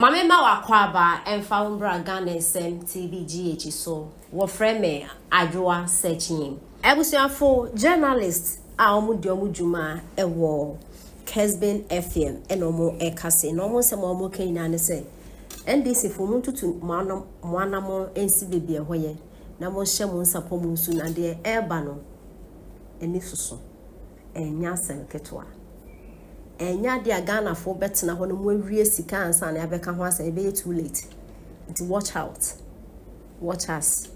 Mame ma wakwaba emfa umbra Ghana SM TV GH so wo frame adwoa searching ebusuafo journalist a omu di omu juma ewo Kesben FM enomo ekase no mo se mo kenina ne se NDC fo mu tutu mwanamo ensi bebie hoye na mo hye mo nsapo mu nsu na de eba no eni soso enya senketwa enya dia Ghana for betna ho no mo awie sika ansa na abeka ho asa ebe too late. It watch out. Watch us.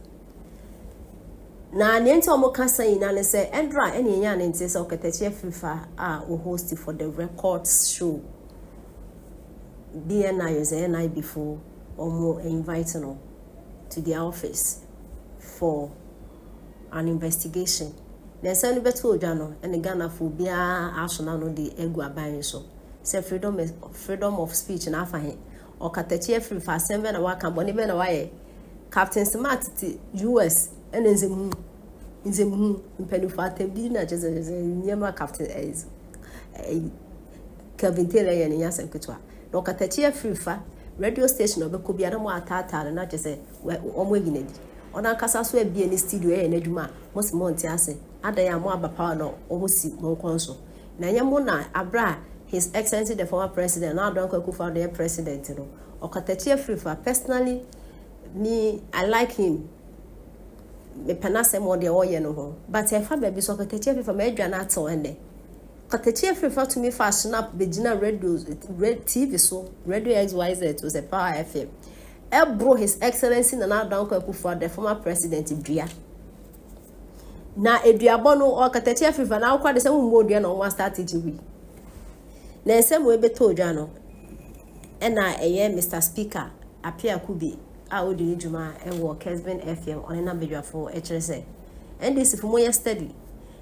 Na nenti omo kasa ina ne se endra eni enya ne nti se okatachi FIFA o host for the records show. BNI is NI before omo invite no to the office for an investigation. Then send beto odano and the Ghana for bia asona no the egu aban so say freedom of speech na afa he o katachi free for assembly na waka boni be na waye Captain Smart US and nzemu mpenu for atembi na jeze nyema Captain Kevin Taylor ye nya sem ketwa no katachi free for radio station obeko bia na mo atata na jeze omo eginedi ona kasa so ebie ni studio e na adwuma mo se monti ase adaya mo abapa no omusi mo konso na nyemo na abra his excellency the former president now don kwaku for the president no okatachi afrifa personally me I like him me penase mo de oye no ho but e fa baby so okatachi afrifa me adwa na ato ende okatachi afrifa to me fa snap begina radio TV so radio XYZ was a Power FM bro his excellency na now don kwaku for the former president dua na eduabo no okatachi afrifa na akwa de se mo odua na o strategy wi na ensem we beto odua no na eye Mr Speaker apia kubi a odi ejuma ewo Kesben FM on na bedwafo ekyerese NDC fo mo yesterday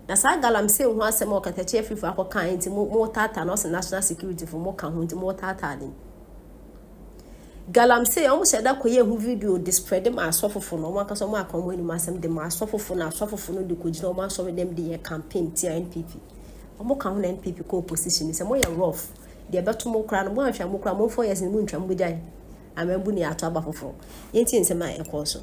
na sa galamse hu asem okatachi afrifa akokan nti mo tata no national security fo mo kan hu nti mo tata ni galamse omo sheda koye hu video display dem asofofo no maka so mo akomo ni masem dem asofofo na asofofo no de kojina omo aso dem de campaign ti NPP omo kan na NPP ko opposition se mo ye rough de beto mo kra no mo ahwa mo kra mo 4 years ni mo ntwa mo dai amembu ni ato abafofo yenti nsema ekoso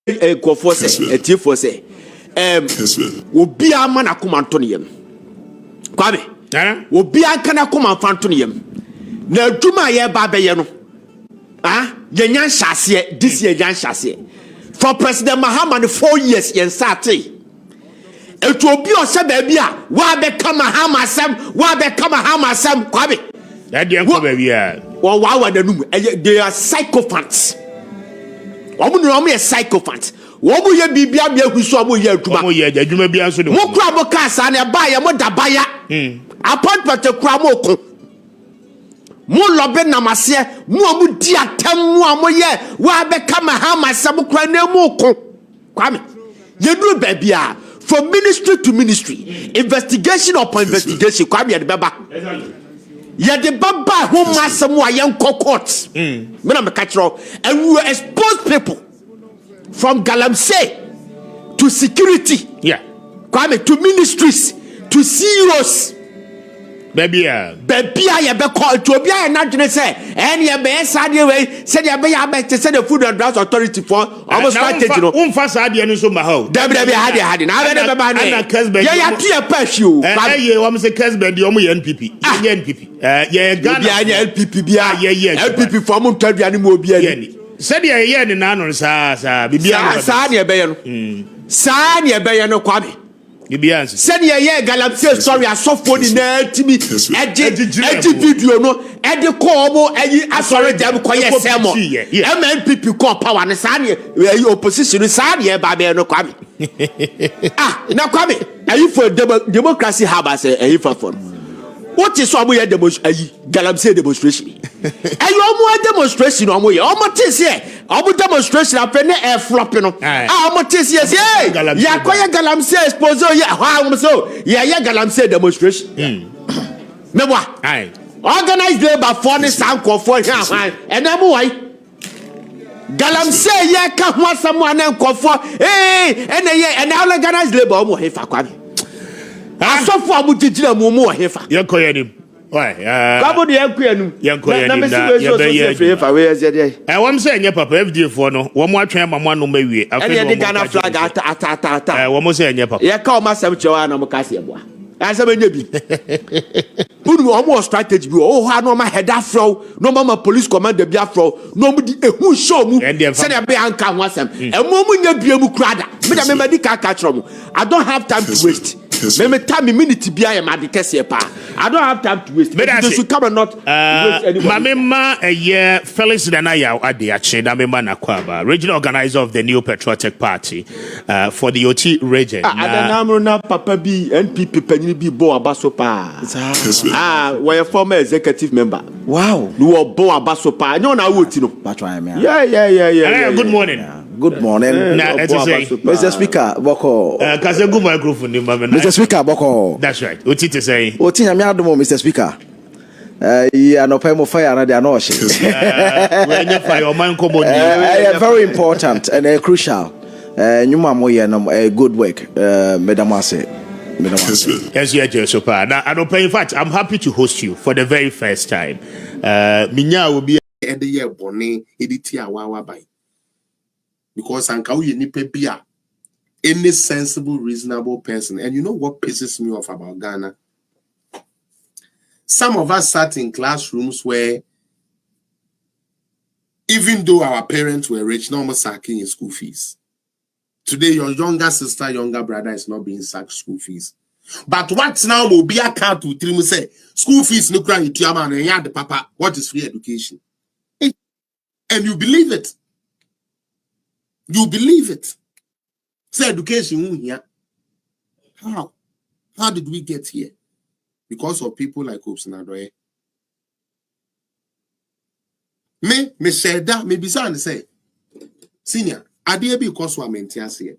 ekofo se etifo se obi ama na komanto ne yam kwabe obi anka na komanfanto ne yam na adwuma ye ba beye no ye nyan hyase this year nyan hyase for President Mahama 4 years yen sate etu obi o se ba bia wa be kama Mahama sam kwabe that dey ko ba bia wa danum they are psychopaths omu ye psychopaths womu ye bibia bia huso omu ye adwuma omu ye adwuma bia so de mo kura bo ka sa na ba ye mo dabaya appointment kura mo ko mo lobe namase mo amu di atam mo amoye wa be kama Mahama sam kura na mo ko kwame ye duru ba bia from ministry to ministry investigation upon investigation kwame ye de baba ye de baba ho masam wa ye court me na me catch and we will expose people from galamsey to security kwame to ministries to CEOs baby ye be call to obi aye na dwene say en ye be sade we say ye be ya be say the food and drugs authority for almost strategy no umfa sade no so ma ho dabi hade na be be ba na Kesben ye ya tie pashi o ye wo say Kesben de omo ye NPP ye NPP ye Ghana ye NPP bia ye NPP for mo ntadua ni mo obi ani said ye ni na no sa bibia sa na ye be ye no sa na ye be ye no kwabe bibians said ye galamsey story asofo ni na timi eji video no e de call mo ayi asore dem koye semo MNPP call power ne sa na opposition sa na ye ba be no kwame na kwame ayi for democracy haba say ayi for what is so ye galamsey demonstration ayi omo demonstration omo ye omo tese omo demonstration afa ne air flop no omo tese ye ya koye galamsey expose ye ha omo so ye galamsey demonstration me boa organized labor for the sanko for here and am why galamsey ye ka ho asam an enko for and all organized labor omo he fa kwame asofo amu jijira mu mu hefa Yakoyanim. Why? Kabo de yakoyanum. Na me see wam say nya papa FD for no. Wam atwen mama no mawie. After the Ghana flag ata. Wam say nya papa. Ya ka o masem chewa na mo kase eboa. Ansem nya bi. Unu omo strategy bi o ha no ma head afro, no ma police commander bi afro, no mu di ehu show mu. Se na be anka ho asem. Emo mu nya bia mu krada. Me da me madi ka tro mu. I don't have time to waste. Me time minute bia ya madi kese pa. I don't have time to waste. They should come and not waste anybody. Mamema a year Felix Danaya Adiache Namema Nakwaba, regional organizer of the New Patriotic Party for the OT region. Na Papa B NPP Penny B Bo Abaso pa. We're a former executive member. Wow. You were Bo Abaso pa. No na woti no. Yeah. Good morning. Good morning. Mr. Speaker, Boko. Kasagu microphone Mr. Speaker, Boko. That's right. Oti to say. Oti na mi adomo Mr. Speaker. Yeah, no pay mo fire na they are not. Very important and crucial. Nyuma mo ye good work. Madam Ase. Yes, yeah, Joseph. Now, I don't pay. In fact, I'm happy to host you for the very first time. Minya will be at the year bonnet, editia wawa by. Because Anka you nipe bia any sensible, reasonable person. And you know what pisses me off about Ghana? Some of us sat in classrooms where, even though our parents were rich, no more sacking in school fees. Today, your younger sister, younger brother is not being sacked school fees. But what now will be a count to three say school fees no cry to your man and yeah, the papa, what is free education? And you believe it. You believe it. Say education here. How? How did we get here? Because of people like Hopes and Adoye. Me share that, me bizarre say, senior, I dare be because we are maintained here.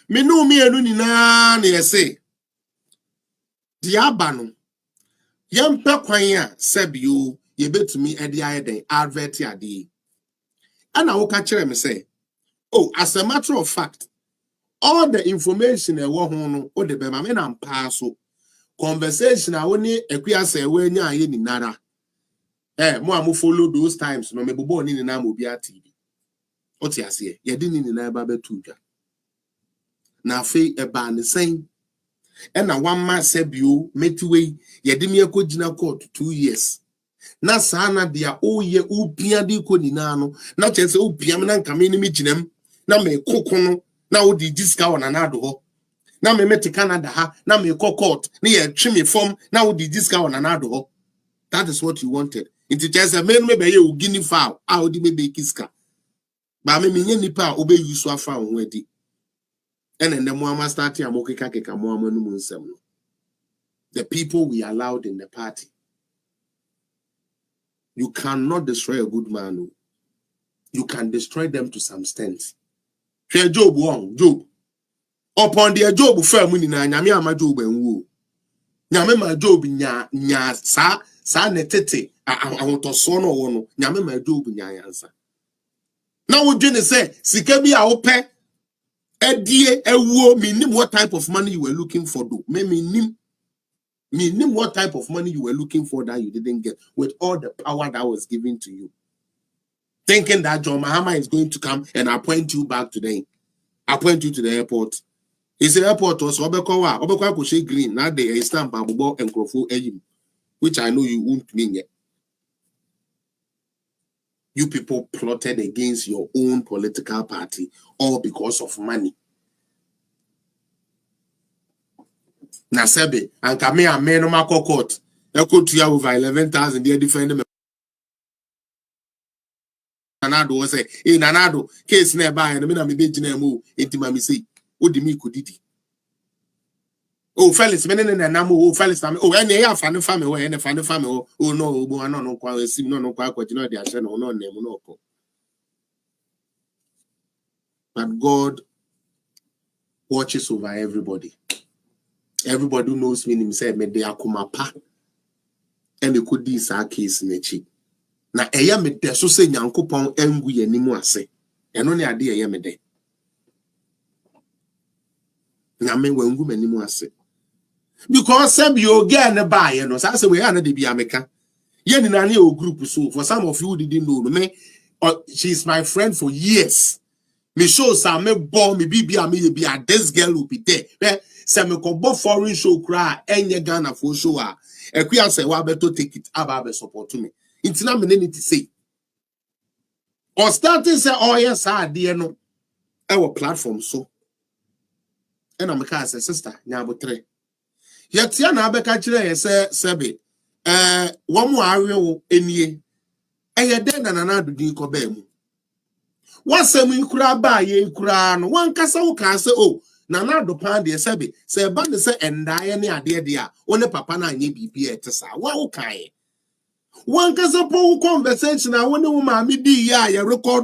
Me know me and na ne say, Diabano, yam pequania, Sebio, ye bet to me at the eye advert yadi. And I will catch him say, oh, as a matter of fact, all the information I want or the Bemamen and Paso conversation I only a say when you're in nada. Mo follow those times, no me born in the Namobia TV. What you say? You didn't in the Babe Tuja. Now, Fay a band the same. And a 1 month said you made way, you didn't me a good dinner court 2 years. Na sana dia oye upia di ko ninano na chese upia me na nkameni mi ginem na me kokono na odi discount na nado ho na me mete Canada ha na me court na ye twe me form na odi discount na nado ho. That is what you wanted. Into chese me be ye ugini foul a odi me be kiska ba me nye nipa obe use afa ho adi and then the Muhammad start amokeka keka Muhammad no nsem no. The people we allowed in the party. You cannot destroy a good man. You can destroy them to some extent. Job wrong, Job. Upon the Job family na nyame ama Job enwo. Nyame ma Job nya sa netete ahotoso no wo no. Nyame ma Job nya yansa. Now we just say sika bi a wo pe edie ewo minim what type of money you were looking for do. Meaning what type of money you were looking for that you didn't get with all the power that was given to you. Thinking that John Mahama is going to come and appoint you back today. Appoint you to the airport. It's the airport also. Obekwa green. Now they stamp abubo and crofo eyim, which I know you won't mean yet. You people plotted against your own political party all because of money. Na sebe and come here and men ma court. I could to over 11,000 they defend me. Nanado was say, Nanado, case nearby, and me na me be jinemu into my say, what do me could it? Oh, fellas, men and Namu, oh, fellas, oh, and they have fan family, and a fan family, oh, no, no, quite sim, no, quite what you know, they are saying, no, name, no. But God watches over everybody. Everybody who knows me himself, me they are kumapa, and they could do sa case in the cheek. Na eya me de so se Nyankopon engu yanimu ase. Eno ne ade eya me de. Na me wangu manimu ase. Because some you get a buy, you know, so I say we are not the Biameka. Yen in a group, so for some of you who didn't know me, she's my friend for years. Me show some me born me be a this girl will be there. Say me ko bo foreign show cry enye Ghana for show a ekua say wa beto take it aba support to me. Intina me need to say. Or starting say oh yes dear no. Our platform so. And I'm a sister nyabo 3. Yet ya na abeka kire say sebe one more awe enie. Eye den na na do din ko ba mu. Wasem ikura ba ye ikura no wan kasa wo kan se o na na do pan de sebe se ba de se endaye ne ade de a one papa na anye bibi e tesa wa wo kan ye wan kasa po conversation a woni wo ma me di ya ye record